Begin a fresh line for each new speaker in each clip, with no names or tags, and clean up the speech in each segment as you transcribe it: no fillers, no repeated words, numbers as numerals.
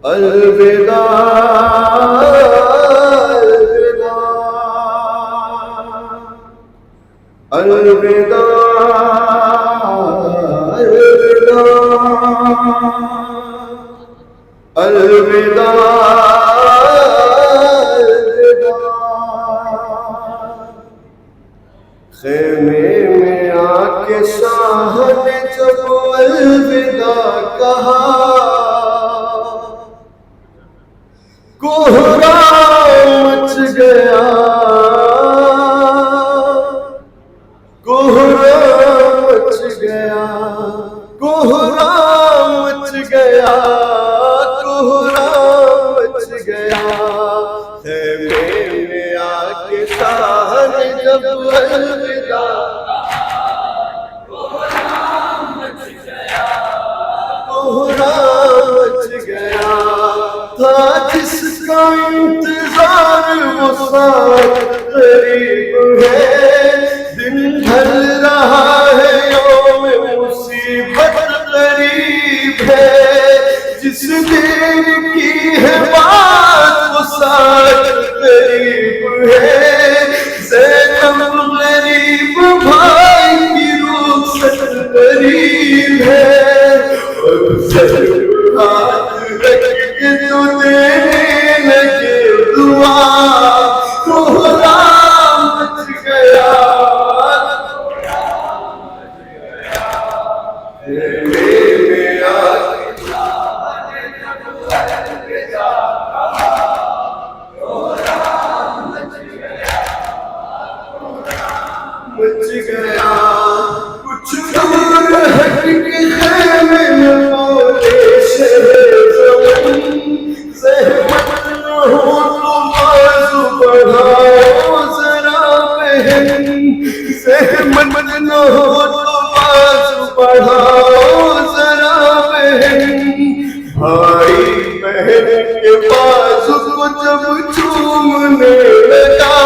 अलविदा अलविदा अलविदा अलविदा खेमे में आके शाह ने जब अलविदा कहा, कोहराम मच गया, कोहराम मच गया, कोहराम मच गया, कोहराम मच गया। खेमे में आके शाह ने जब अलविदा, कोहराम मच गया, कोहराम मच गया। था जिसका इंतजार वो साथ करीब है, दिन ढल रहा है यौम मुसीबत करीब है। जिस दिन की है बात वो साथ करीब है। ज़ैनब गरीब भाई की रुखसत करीब है। और सर हाथ रख के तो देने लगे दुआ, कोहराम मच गया, में आके शाह ने जब अलविदा कहा, कोहराम मच गया, कोहराम मच गया। कुछ दूर हट के खेमे में बोले ज़हमत न हो तो बाजू बढ़ाओ जरा बहन, ज़हमत न हो तो बाजू बढ़ाओ जरा बहन। भाई बहन के बाजू को जब चूमने लगा,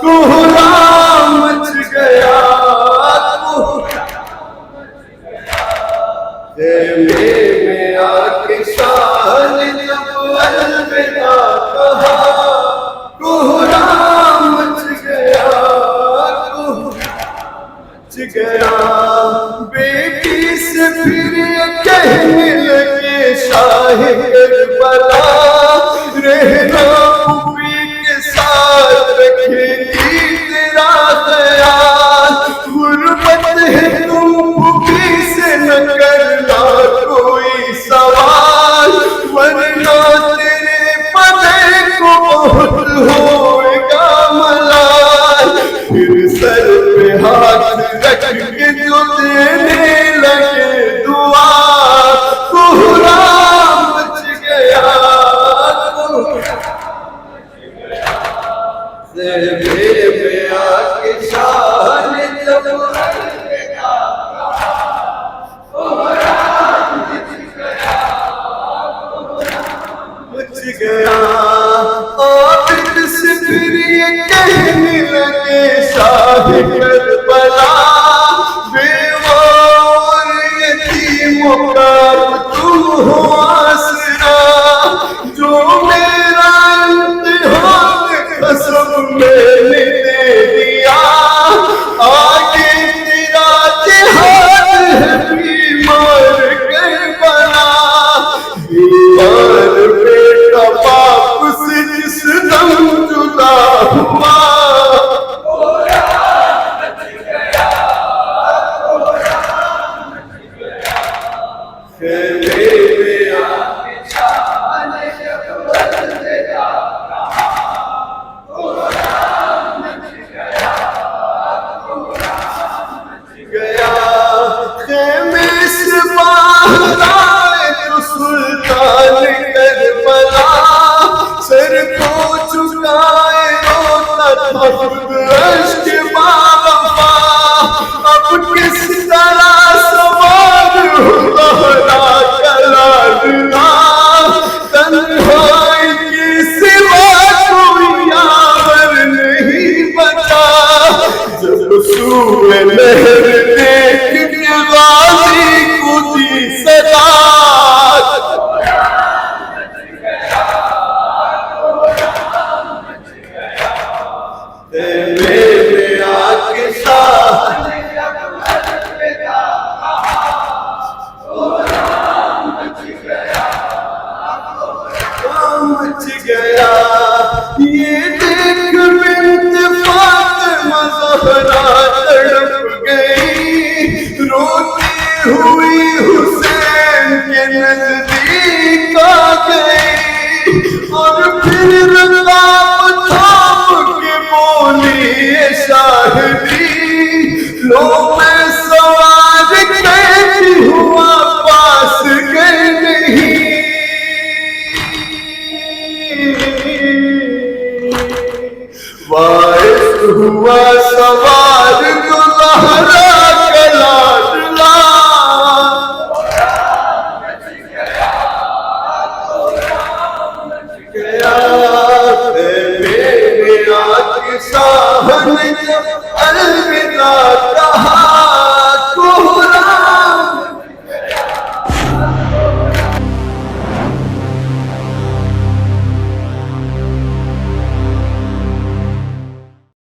कोहराम मच गया, खेमे में आके शाह ने जब अलविदा कहा, कोहराम मच गया, कोहराम मच गया। बेटी से फिर ये कहने लगे शाह करबला, रहना पुपी के साथ रखेगी तेरा ख्याल। गुर्बत है तुम पुपी से न करना कोई सवाल, वरना तेरे पते को बहुत होएगा मलाल। फिर सर पे हाथ रख के जो देने लगे दुआ, कोहराम मच गया, ज़हमे में आके शाह ने जब अलविदा कहा, कोहराम मच गया, कोहराम मच गया। आबिद से फिर ये कहने लगे शाह करबला, बेवा और यतीमों का तुम हो आसरा। जो मेरा इम्तिहान कसम मैंने दे दिया, आगे तेरा जिहाद है बीमार करबला। बीमार बेटा बाप से जिस दम जुदा हुआ, कोहराम मच गया, कोहराम मच गया। खेमे में आके शाह ने जब अलविदा कहा, कोहराम मच गया, कोहराम मच गया। खेमे से बाहर आए तो सुल्तान करबला, सर को झुकाए रोता था खुद अश्क बावफा। अब किस तरह सवाल हो लहरा कलालना, तन्हाई के सिवा कोई यार नहीं बचा। जब सूए लहर देख के गाज़ी हुई हुसैन के नजदीक आ गई और फिर रकाब थाम के बोली शाहिदी लो मैं सवार कैसी हुआ पास गए नहीं वारिस हुआ सवार दुल्हरा का लाडला गया मेरे आँख साहब